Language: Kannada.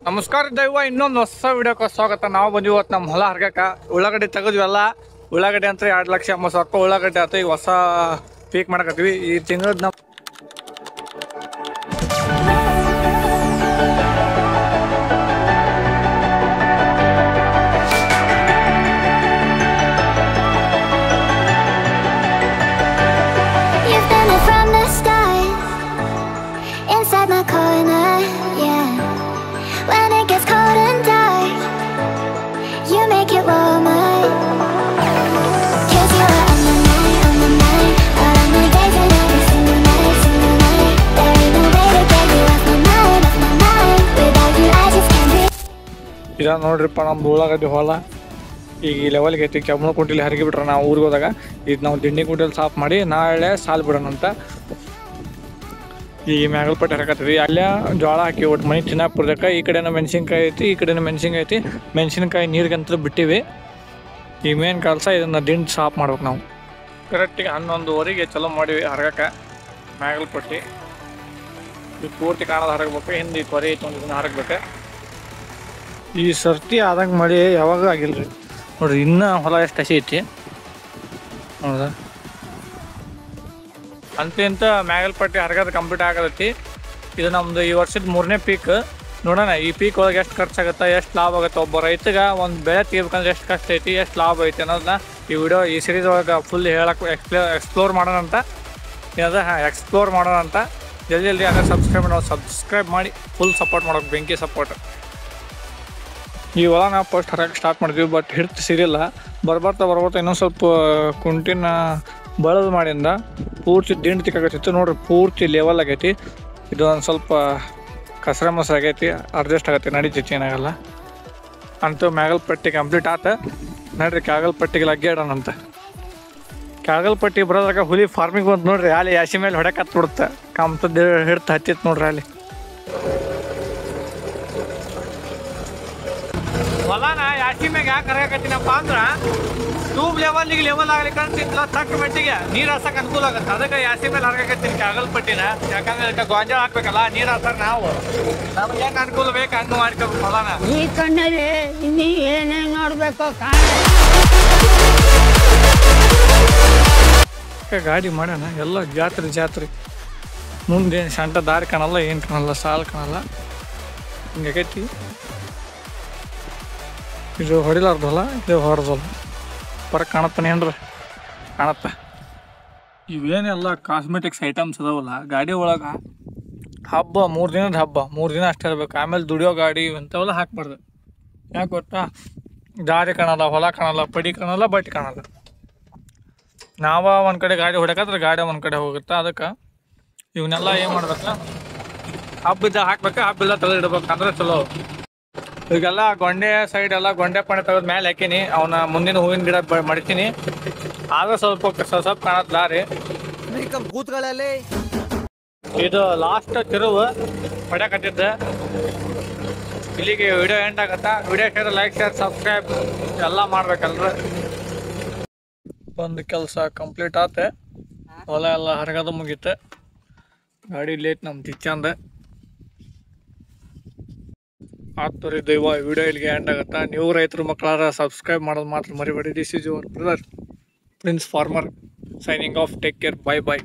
ನಮಸ್ಕಾರ ದೈವ ಇನ್ನೊಂದು ಹೊಸ ವಿಡಿಯೋಕ್ಕೆ ಸ್ವಾಗತ. ನಾವು ಬಂದ್ವಿ ಇವತ್ತು ನಮ್ಮ ಹೊಲ ಹರ್ಗಕ್ಕ ಉಳ್ಳಾಗಡ್ಡಿ ತೆಗೆದ್ವಲ್ಲ. ಉಳ್ಳಾಗಡ್ಡಿ ಅಂತ 2,50,000 ರೂಪಾಯಿ ಉಳ್ಳಾಗಡ್ಡಿ ಆಯ್ತು. ಈಗ ಹೊಸ ಪೀಕ್ ಮಾಡಕತ್ತೀವಿ ಈ ತಿಂಗಳದ. ನಮ್ಮ inside my corner, yeah. When it gets cold and dark, you make it warmer. 'Cause you are on my mind, all of my days and every single night. There ain't no way to get you off my mind. Without you, I just can't breathe. ಇದ ನೋಡ್ರಿಪ್ಪ ನಮ್ದು ಉಳ್ಳಾಗಡ್ಡಿ ಹೊಲ ಈಗ ಈ ಲೆವೆಲ್ಗೆ ಐತಿ. ಕೆಮ್ಮಣ್ಣು ಕುಂಟಿಲಿ ಹರಗಿ ಬಿಟ್ರೆ ನಾವು ಊರಿಗೆ ಹೋದಾಗ ಇದು ನಾವು ದಿಂಡಿ ಕುಂಟಲ್ಲಿ ಸಾಫ್ ಮಾಡಿ ನಾಳೆ ಸಾಲು ಬಿಡೋಣಂತ ಈ ಮ್ಯಾಗಲ್ಪಟ್ಟೆ ಹರಕತ್ತೀವಿ. ಅಲ್ಲೇ ಜೋಳ ಹಾಕಿ ಒಟ್ಟು ಮನೆ ತಿನ್ನಕ್ಕೆ ಬರ್ತಕ್ಕ. ಈ ಕಡೆನೂ ಮೆಣಸಿನ್ಕಾಯಿ ಐತಿ, ಈ ಕಡೆನೂ ಮೆಣಸಿನ್ಕಾಯಿ ಐತಿ. ಮೆಣಸಿನ್ಕಾಯಿ ನೀರಿಗಂತೂ ಬಿಟ್ಟಿವಿ. ಈ ಮೇನ್ ಕೆಲಸ ಇದನ್ನು ದಿಂಡು ಸಾಫ್ ಮಾಡ್ಬೇಕು ನಾವು. ಕರೆಕ್ಟಿಗೆ 11:15ಗೆ ಚಲೋ ಮಾಡಿವಿ ಹರಗಕ್ಕೆ ಮ್ಯಾಗಲ್ಪಟ್ಟಿ. ಇದು ಪೂರ್ತಿ ಕಾಣೋದು ಹರಗಬೇಕು. ಹಿಂದೆ ಈ ಕೊರೆ ಐತಿ ಒಂದು ಇದನ್ನು ಹರಗಬೇಕು. ಈ ಸರ್ತಿ ಆದಂಗೆ ಮಳೆ ಯಾವಾಗ ಆಗಿಲ್ಲ ರೀ. ನೋಡಿರಿ ಇನ್ನೂ ಹೊಲ ಎಷ್ಟು ಹಸಿ ಐತಿ ಹೌದಾ. ಅಂತ ಮ್ಯಾಗಲ್ಪಟ್ಟಿ ಹರಗದ ಕಂಪ್ಲೀಟ್ ಆಗತೈತಿ. ಇದು ನಮ್ಮದು ಈ ವರ್ಷದ 3ನೇ ಪೀಕ್. ನೋಡೋಣ ಈ ಪೀಕ್ ಒಳಗೆ ಎಷ್ಟು ಖರ್ಚಾಗುತ್ತೆ, ಎಷ್ಟು ಲಾಭ ಆಗುತ್ತೆ, ಒಬ್ಬ ರೈತಗೆ ಒಂದು ಬೆಳೆ ತೆಗಿಬೇಕಂದ್ರೆ ಎಷ್ಟು ಕಷ್ಟ ಐತಿ, ಎಷ್ಟು ಲಾಭ ಐತಿ ಅನ್ನೋದನ್ನ ಈ ಸೀರೀಸ್ ಒಳಗೆ ಫುಲ್ ಹೇಳಕ್ಕೆ ಎಕ್ಸ್ಪ್ಲೋರ್ ಮಾಡೋಣ ಅಂತ ಎಕ್ಸ್ಪ್ಲೋರ್ ಮಾಡೋಣ ಅಂತ. ಜಲ್ದಿ ಅದೇ ಸಬ್ಸ್ಕ್ರೈಬ್ ಮಾಡಿ ಫುಲ್ ಸಪೋರ್ಟ್ ಮಾಡೋಕೆ, ಬೆಂಕಿ ಸಪೋರ್ಟ್. ಈ ಹೊಲ ನಾವು ಫಸ್ಟ್ ಹರಕ್ಕೆ ಸ್ಟಾರ್ಟ್ ಮಾಡಿದ್ವಿ, ಬಟ್ ಹಿಡ್ತು ಸಿರಿಲ್ಲ. ಬರ್ಬರ್ತಾ ಇನ್ನೊಂದು ಸ್ವಲ್ಪ ಕುಂಟಿನ ಬಳದು ಮಾಡಿಂದ ಪೂರ್ತಿ ದಿಂಡು ತಿಕ್ಕಾಗತ್ತಿತ್ತು. ನೋಡ್ರಿ ಪೂರ್ತಿ ಲೆವೆಲ್ ಆಗೈತಿ. ಇದು ಒಂದು ಸ್ವಲ್ಪ ಕಸರ ಮೊಸರು ಆಗೈತಿ, ಅಡ್ಜಸ್ಟ್ ಆಗತ್ತೆ, ನಡೀತೈತಿ, ಏನಾಗಲ್ಲ. ಅಂತೂ ಮ್ಯಾಗಲ್ಪಟ್ಟಿ ಕಂಪ್ಲೀಟ್ ಆತ. ನೋಡ್ರಿ ಕಾಗಲ್ಪಟ್ಟಿಗೆ ಲಗ್ಗೇಡೋಣಂತ. ಕಾಗಲ್ಪಟ್ಟಿ ಬರೋದ್ರಾಗ ಹುಲಿ ಫಾರ್ಮಿಗೆ ಬಂತು ನೋಡ್ರಿ. ಅಲ್ಲಿ ಯಾಸಿ ಮೇಲೆ ಹೊಡಕ್ಕೆ ಹತ್ಬಿಡುತ್ತೆ. ಕಂಪ್ತದ್ದು ಹಿಡ್ತು ಹತ್ತಿತ್ತು ನೋಡ್ರಿ ಅಲ್ಲಿ. ಹೊಲನ ಯಾಸಿ ಮ್ಯಾಗ ಯಾಕೆ ಹರಗತ್ತೀನಪ್ಪ ಅಂದ್ರೆ ಟ್ಯೂಬ್ ಲೆವೆಲ್ ಆಗ್ಲಿಕ್ಕೆ ಅಂತಿಲ್ಲ. ತಕ್ಕ ಮಟ್ಟಿಗೆ ನೀರು ಹಾಸಕ್ಕೆ ಅನುಕೂಲ ಆಗುತ್ತೆ. ಅದಕ್ಕೆ ಯಾಸಿ ಮೇಲೆ ಹರಗತ್ತೀನಿ ಕಾಗಲ್ಪಟ್ಟಿನ. ಯಾಕಂದ್ರೆ ಅದಕ್ಕೆ ಗೊಂಜಾಳ ಹಾಕ್ಬೇಕಲ್ಲ, ನೀರು ಹಾಕ್ತಾರೆ ನಾವು. ನಮ್ಗೆ ಹೆಂಗೆ ಅನುಕೂಲ ಬೇಕು ಹಂಗೆ ಮಾಡ್ಕೋಬೇಕು ಹೊಲನ. ಈ ಕಣ್ಣಲ್ಲಿ ಇನ್ನೀ ಏನೇನು ನೋಡ್ಬೇಕು ಗಾಡಿ ಮಾಡೋಣ. ಎಲ್ಲ ಜಾತ್ರೆ ಮುಂದೆ ಸಣ್ಣ ದಾರಿ ಕಾಣಲ್ಲ, ಏನು ಕಾಣಲ್ಲ, ಸಾಲು ಕಾಣಲ್ಲ, ಹಿಂಗೈತಿ. ಇದು ಹೊಡಿಲಾರ್ದಲ್ಲ, ಇದು ಹೊರದಲ್ಲ. ಹೊರಗೆ ಕಾಣತ್ತಾನೇನ್ರಿ? ಕಾಣತ್ತ. ಇವೇನೆಲ್ಲ ಕಾಸ್ಮೆಟಿಕ್ಸ್ ಐಟಮ್ಸ್ ಅದಾವಲ್ಲ ಗಾಡಿ ಒಳಗೆ. ಹಬ್ಬ 3 ದಿನದ ಹಬ್ಬ, 3 ದಿನ ಅಷ್ಟೇ ಇರ್ಬೇಕು. ಆಮೇಲೆ ದುಡಿಯೋ ಗಾಡಿ ಇಂಥವೆಲ್ಲ ಹಾಕ್ಬಾರ್ದು. ಯಾಕೆ ಗೊತ್ತಾ? ದಾರಿ ಕಾಣಲ್ಲ, ಹೊಲ ಕಾಣಲ್ಲ, ಪಡಿ ಕಾಣಲ್ಲ, ಬಟ್ಟೆ ಕಾಣಲ್ಲ. ನಾವು ಒಂದು ಕಡೆ ಗಾಡಿ ಹೊಡ್ಯಾಕಂದ್ರೆ ಗಾಡಿ ಒಂದು ಕಡೆ ಹೋಗುತ್ತೆ. ಅದಕ್ಕೆ ಇವನ್ನೆಲ್ಲ ಏನು ಮಾಡ್ಬೇಕು, ಹಬ್ಬಿದ್ದ ಹಾಕ್ಬೇಕು, ಹಬ್ಬಿಲ್ಲ ತೆಗೆದಿಡ್ಬೇಕು ಅಂದ್ರೆ ಚಲೋ. ಈಗೆಲ್ಲ ಗೊಂಡೆ ಸೈಡ್ ಎಲ್ಲ ಗೊಂಡೆ ಪಣೆ ತೆಗೆದು ಮೇಲೆ ಹಾಕೀನಿ. ಅವನ ಮುಂದಿನ ಹೂವಿನ ಗಿಡ ಮಡಿತೀನಿ. ಆದ್ರೆ ಸ್ವಲ್ಪ ಕಾಣತ್ ದಾರಿ. ಇದು ಲಾಸ್ಟ್ ತಿರುವು ಹೊಡ್ಯಾಕತ್ತಿದ್ದೆ. ಇಲ್ಲಿಗೆ ವಿಡಿಯೋ ಎಂಡ್ ಆಗತ್ತಾ. Video share, like, share, subscribe ಎಲ್ಲ ಮಾಡ್ಬೇಕಲ್ರಿ. ಒಂದು ಕೆಲಸ ಕಂಪ್ಲೀಟ್ ಆತೆ. ಹೊಲ ಎಲ್ಲ ಹರಗದು ಮುಗೀತೆ. ಗಾಡಿ ಲೇಟ್ ನಮ್ಮ ತಿಚ್ಚಂದ ಆತು ರೀ ದೈವ. ವಿಡಿಯೋ ಇಲ್ಲಿಗೆ ಎಂಡ್ ಆಗುತ್ತಾ. ನೀವು ರೈತರು ಮಕ್ಕಳಾರ ಸಬ್ಸ್ಕ್ರೈಬ್ ಮಾಡೋದು ಮಾತ್ರ ಮರಿಬೇಡಿ. This is your brother prince farmer signing off. Take care, by.